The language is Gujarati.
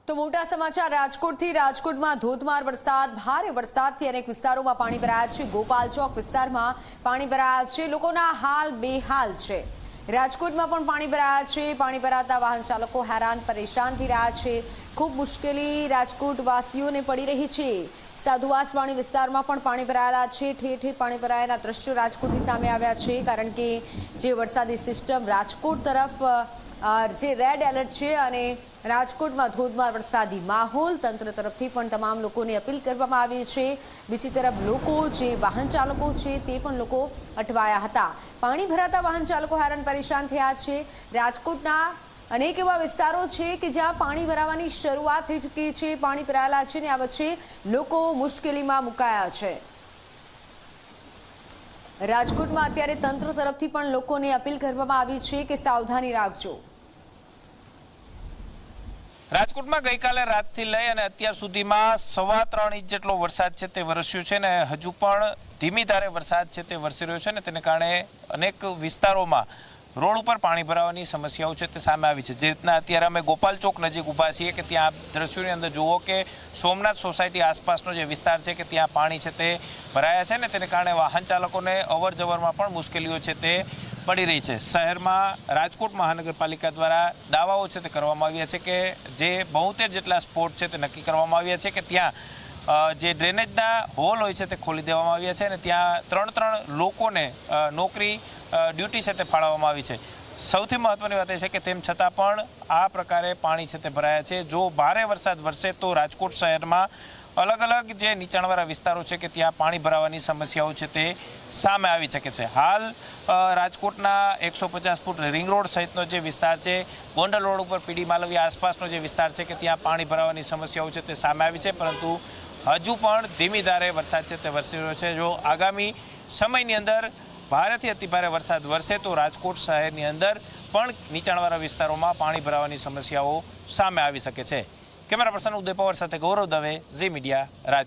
તો મોટા સમાચાર રાજકોટથી રાજકોટમાં ધોધમાર વરસાદ ભારે વરસાદથી અનેક વિસ્તારોમાં પાણી ભરાયા છે। ગોપાલ ચોક વિસ્તારમાં પાણી ભરાયા છે, લોકોના હાલ બેહાલ છે। રાજકોટમાં પણ પાણી ભરાયા છે, પાણી ભરાતા વાહન ચાલકો હેરાન પરેશાન થઈ રહ્યા છે। ખૂબ મુશ્કેલી રાજકોટ વાસીઓને પડી રહી છે। સાધુવાસવાણી વિસ્તારમાં પણ પાણી ભરાયેલા છે, ઠેર ઠેર પાણી ભરાયાના દ્રશ્યો રાજકોટથી સામે આવ્યા છે, કારણ કે જે વરસાદી સિસ્ટમ રાજકોટ તરફ જે રેડ એલર્ટ છે અને રાજકોટમાં ધોધમાર વરસાદી માહોલ, તંત્ર તરફથી પણ તમામ લોકોને અપીલ કરવામાં આવી છે। બીજી તરફ લોકો જે વાહન ચાલકો છે તે પણ લોકો અટવાયા હતા। પાણી ભરાતા વાહન ચાલકો હેરાન પરેશાન થયા છે। રાજકોટના અનેક એવા વિસ્તારો છે કે જ્યાં પાણી ભરાવાની શરૂઆત થઈ ચૂકી છે, પાણી ભરાયેલા છે ને આ વચ્ચે લોકો મુશ્કેલીમાં મુકાયા છે। રાજકોટમાં અત્યારે તંત્ર તરફથી પણ લોકોને અપીલ કરવામાં આવી છે કે સાવધાની રાખજો। રાજકોટમાં ગઈકાલે રાતથી લઈ અને અત્યાર સુધીમાં 3.25 ઇંચ જેટલો વરસાદ છે તે વરસ્યો છે ને હજુ પણ ધીમી ધારે વરસાદ છે તે વરસી રહ્યો છે ને તેને કારણે અનેક વિસ્તારોમાં રોડ ઉપર પાણી ભરાવાની સમસ્યાઓ છે તે સામે આવી છે। જે રીતના અત્યારે અમે ગોપાલ ચોક નજીક ઊભા છીએ કે ત્યાં દ્રશ્યોની અંદર જુઓ કે સોમનાથ સોસાયટી આસપાસનો જે વિસ્તાર છે કે ત્યાં પાણી છે તે ભરાયા છે ને તેને કારણે વાહન ચાલકોને અવર જવરમાં પણ મુશ્કેલીઓ છે તે પડી રહી છે। શહેરમાં રાજકોટ મહાનગરપાલિકા દ્વારા દાવાઓ છે તે કરવામાં આવ્યા છે કે જે 72 જેટલા સ્પોટ છે તે નક્કી કરવામાં આવ્યા છે કે ત્યાં જે ડ્રેનેજના હોલ હોય છે તે ખોલી દેવામાં આવ્યા છે અને ત્યાં 3 લોકોને નોકરી ડ્યુટી છે તે ફાળવવામાં આવી છે। સૌથી મહત્વની વાત એ છે કે તેમ છતાં પણ આ પ્રકારે પાણી છે તે ભરાયા છે। જો ભારે વરસાદ વરસે તો રાજકોટ શહેરમાં અલગ અલગ જે નીચાણવાળા વિસ્તારો છે કે ત્યાં પાણી ભરાવાની સમસ્યાઓ છે તે સામે આવી શકે છે। હાલ રાજકોટના 150 ફૂટ રિંગ રોડ સહિતનો જે વિસ્તાર છે, ગોંડલ રોડ ઉપર પીડી માલવીયા આસપાસનો જે વિસ્તાર છે કે ત્યાં પાણી ભરાવાની સમસ્યાઓ છે તે સામે આવી છે, પરંતુ હજુ પણ ધીમી ધારે વરસાદ છે તે વરસી રહ્યો છે। જો આગામી સમયની અંદર ભારેથી અતિભારે વરસાદ વરસે તો રાજકોટ શહેરની અંદર પણ નીચાણવાળા વિસ્તારોમાં પાણી ભરાવાની સમસ્યાઓ સામે આવી શકે છે। કેમેરા પર્સન ઉદય પવાર સાથે ગૌરવ દવે, ઝી મીડિયા, રાજકોટ।